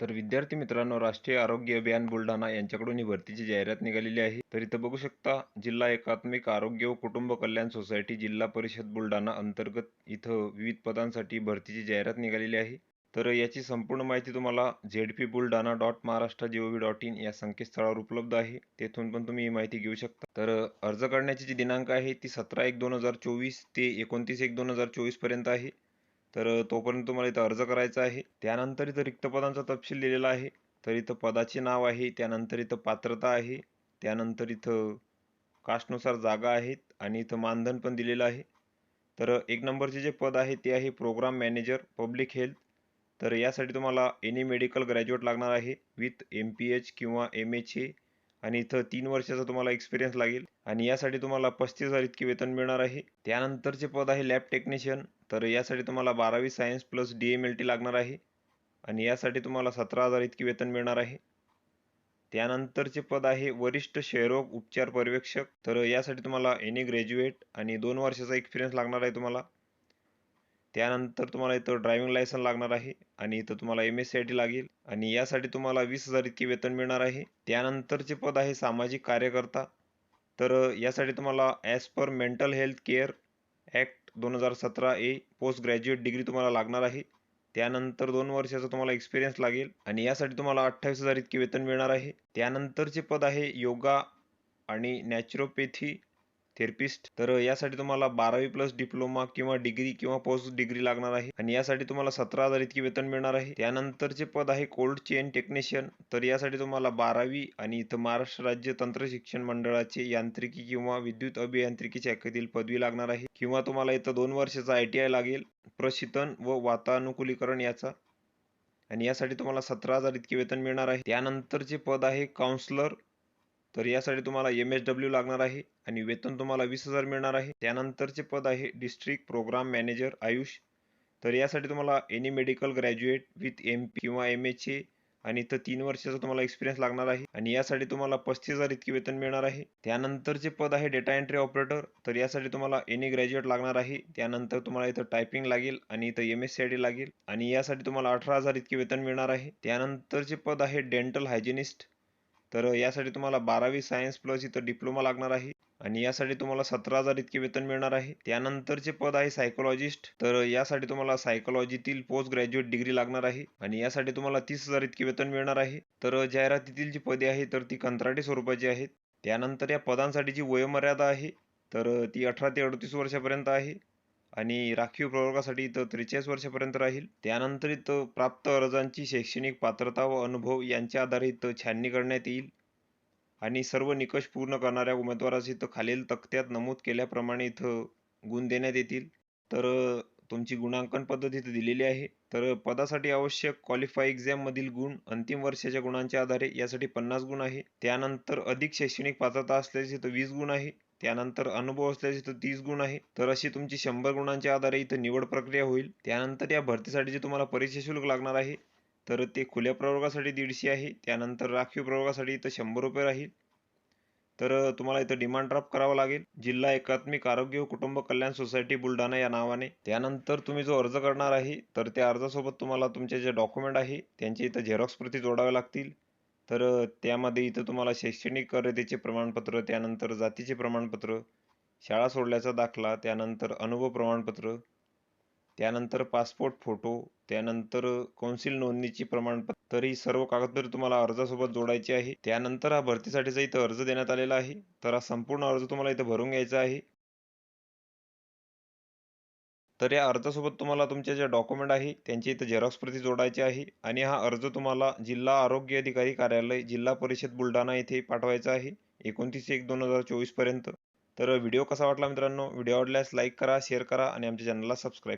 तर विद्यार्थी मित्रांनो, राष्ट्रीय आरोग्य अभियान बुलढाणा यांच्याकडून ही भरतीची जाहिरात निघालेली आहे। तर इथं बघू शकता, जिल्हा एकात्मिक आरोग्य व कुटुंब कल्याण सोसायटी जिल्हा परिषद बुलढाणा अंतर्गत इथं विविध पदांसाठी भरतीची जाहिरात निघालेली आहे। तर याची संपूर्ण माहिती तुम्हाला zpbuldana.maharashtra.gov.in या संकेतस्थळावर उपलब्ध आहे। तेथून पण तुम्ही ही माहिती घेऊ शकता। तर अर्ज करण्याची जी दिनांक आहे ती 17/1/2024 ते 29/1/2024 पर्यंत आहे। तर तोपर्यंत तुम्हाला इथं अर्ज करायचा आहे। त्यानंतर इथं रिक्त पदांचा तपशील दिलेला आहे। तर इथं पदाचे नाव आहे, त्यानंतर इथं पात्रता आहे, त्यानंतर इथं कास्टनुसार जागा आहेत आणि इथं मानधन पण दिलेलं आहे। तर एक नंबरचे जे पद आहे ते आहे प्रोग्राम मॅनेजर पब्लिक हेल्थ। तर यासाठी तुम्हाला एनी मेडिकल ग्रॅज्युएट लागणार आहे विथ MPH किंवा MHA आणि इथं 3 वर्षाचा तुम्हाला एक्सपिरियन्स लागेल आणि यासाठी तुम्हाला 35,000 इतके वेतन मिळणार आहे। त्यानंतरचे पद आहे लॅब टेक्निशियन। तर यासाठी तुम्हाला 12वी सायन्स प्लस DMLT लागणार आहे आणि यासाठी तुम्हाला 17,000 इतके वेतन मिळणार आहे। त्यानंतरचे पद आहे वरिष्ठ क्षयरोग उपचार पर्यवेक्षक। तर यासाठी तुम्हाला एनी ग्रॅज्युएट आणि 2 वर्षाचा एक्सपिरियन्स लागणार आहे तुम्हाला। त्यानंतर तुम्हाला इथं ड्रायव्हिंग लायसन लागणार आहे आणि इथं तुम्हाला MSCIT लागेल आणि यासाठी तुम्हाला 20,000 इतके वेतन मिळणार आहे। त्यानंतरचे पद आहे सामाजिक कार्यकर्ता। तर यासाठी तुम्हाला as per mental health care act 2017 ए पोस्ट ग्रॅज्युएट डिग्री तुम्हाला लागणार आहे। त्यानंतर 2 वर्षाचा तुम्हाला एक्सपिरियन्स लागेल आणि यासाठी तुम्हाला 28,000 इतके वेतन मिळणार आहे। त्यानंतरचे पद आहे योगा आणि नॅचरोपॅथी थेरपिस्ट। तर यासाठी तुम्हाला 12वी प्लस डिप्लोमा किंवा डिग्री किंवा पोस्ट डिग्री लागणार आहे आणि यासाठी तुम्हाला 17,000 इतके वेतन मिळणार आहे। त्यानंतरचे पद आहे कोल्ड चेन टेक्निशियन। तर यासाठी तुम्हाला 12वी आणि इथं महाराष्ट्र राज्य तंत्र शिक्षण मंडळाचे यांत्रिकी किंवा विद्युत अभियांत्रिकी शाखेतील पदवी लागणार आहे किंवा तुम्हाला इथं 2 वर्षाचा ITI लागेल प्रशीतन व वातानुकूलीकरण याचा आणि यासाठी तुम्हाला 17,000 इतके वेतन मिळणार आहे। त्यानंतरचे पद आहे काउन्सलर। तर यासाठी तुम्हाला MSW लागणार आहे आणि वेतन तुम्हाला 20,000 मिळणार आहे। त्यानंतरचे पद आहे डिस्ट्रिक्ट प्रोग्राम मॅनेजर आयुष। तर यासाठी तुम्हाला any medical graduate with MP किंवा MHA आणि इथं 3 वर्षाचा तुम्हाला एक्सपिरियन्स लागणार आहे आणि यासाठी तुम्हाला 35,000 इतके वेतन मिळणार आहे। त्यानंतरचे पद आहे डेटा एंट्री ऑपरेटर। तर यासाठी तुम्हाला एनी ग्रॅज्युएट लागणार आहे। त्यानंतर तुम्हाला इथं टायपिंग लागेल आणि इथं MSCIT लागेल आणि यासाठी तुम्हाला 18,000 इतके वेतन मिळणार आहे। त्यानंतरचे पद आहे डेंटल हायजिनिस्ट। तर यासाठी तुम्हाला 12वी सायन्स प्लस इथं डिप्लोमा लागणार आहे आणि यासाठी तुम्हाला 17,000 इतके वेतन मिळणार आहे। त्यानंतरचे पद आहे सायकोलॉजिस्ट। तर यासाठी तुम्हाला सायकोलॉजीतील पोस्ट ग्रॅज्युएट डिग्री लागणार आहे आणि यासाठी तुम्हाला 30,000 इतके वेतन मिळणार आहे। तर जाहिरातीतील जी पदे आहेत तर ती कंत्राटी स्वरूपाची आहेत। त्यानंतर या पदांसाठीची वयोमर्यादा आहे तर ती 18 ते 38 वर्षापर्यंत आहे आणि राखीव प्रवर्गासाठी इथं 43 वर्षापर्यंत राहील। त्यानंतर इथं प्राप्त अर्जांची शैक्षणिक पात्रता व अनुभव यांच्या आधारे इथं छाननी करण्यात येईल आणि सर्व निकष पूर्ण करणाऱ्या उमेदवारास इथं खालील तक्त्यात नमूद केल्याप्रमाणे इथं गुण देण्यात येतील। तर तुमची गुणांकन पद्धत इथं दिलेली आहे। तर पदासाठी आवश्यक क्वालिफाय एक्झाममधील गुण अंतिम वर्षाच्या गुणांच्या आधारे यासाठी 50 गुण आहे। त्यानंतर अधिक शैक्षणिक पात्रता असल्यास इथं 20 गुण आहे। त्यानंतर अनुभव असल्यास इथं 30 गुण आहे। तर अशी तुमची 100 गुणांच्या आधारे इथं निवड प्रक्रिया होईल। त्यानंतर या भरतीसाठी जे तुम्हाला परीक्षा शुल्क लागणार आहे तर ते खुल्या प्रवर्गासाठी 150 आहे। त्यानंतर राखीव प्रवर्गासाठी इथं 100 रुपये राहील। तर तुम्हाला इथं डिमांड ड्राफ्ट करावा लागेल जिल्हा एकात्मिक आरोग्य व कुटुंब कल्याण सोसायटी बुलढाणा या नावाने। त्यानंतर तुम्ही जो अर्ज करणार आहे तर त्या अर्जासोबत तुम्हाला तुमचे जे डॉक्युमेंट आहे त्यांचे इथं झेरॉक्स प्रती जोडावे लागतील। तर त्यामध्ये इथं तुम्हाला शैक्षणिक अर्हतेचे प्रमाणपत्र, त्यानंतर जातीचे प्रमाणपत्र, शाळा सोडल्याचा दाखला, त्यानंतर अनुभव प्रमाणपत्र, त्यानंतर पासपोर्ट फोटो, त्यानंतर कौन्सिल नोंदणीची प्रमाणपत्र, तर ही सर्व कागदपत्रे तुम्हाला अर्जासोबत जोडायची आहे। त्यानंतर हा भरतीसाठीचा इथं अर्ज देण्यात आलेला आहे। तर हा संपूर्ण अर्ज तुम्हाला इथं भरून घ्यायचा आहे। तर या अर्जासोबत तुम्हाला तुमचे जे डॉक्युमेंट आहे त्यांची इथं झेरॉक्स प्रती जोडायची आहे आणि हा अर्ज तुम्हाला जिल्हा आरोग्य अधिकारी कार्यालय जिल्हा परिषद बुलढाणा येथे पाठवायचा आहे 29/1/2024 पर्यंत। तर व्हिडिओ कसा वाटला मित्रांनो? व्हिडिओ आवडल्यास लाईक करा, शेअर करा आणि आमच्या चॅनलला सबस्क्राईब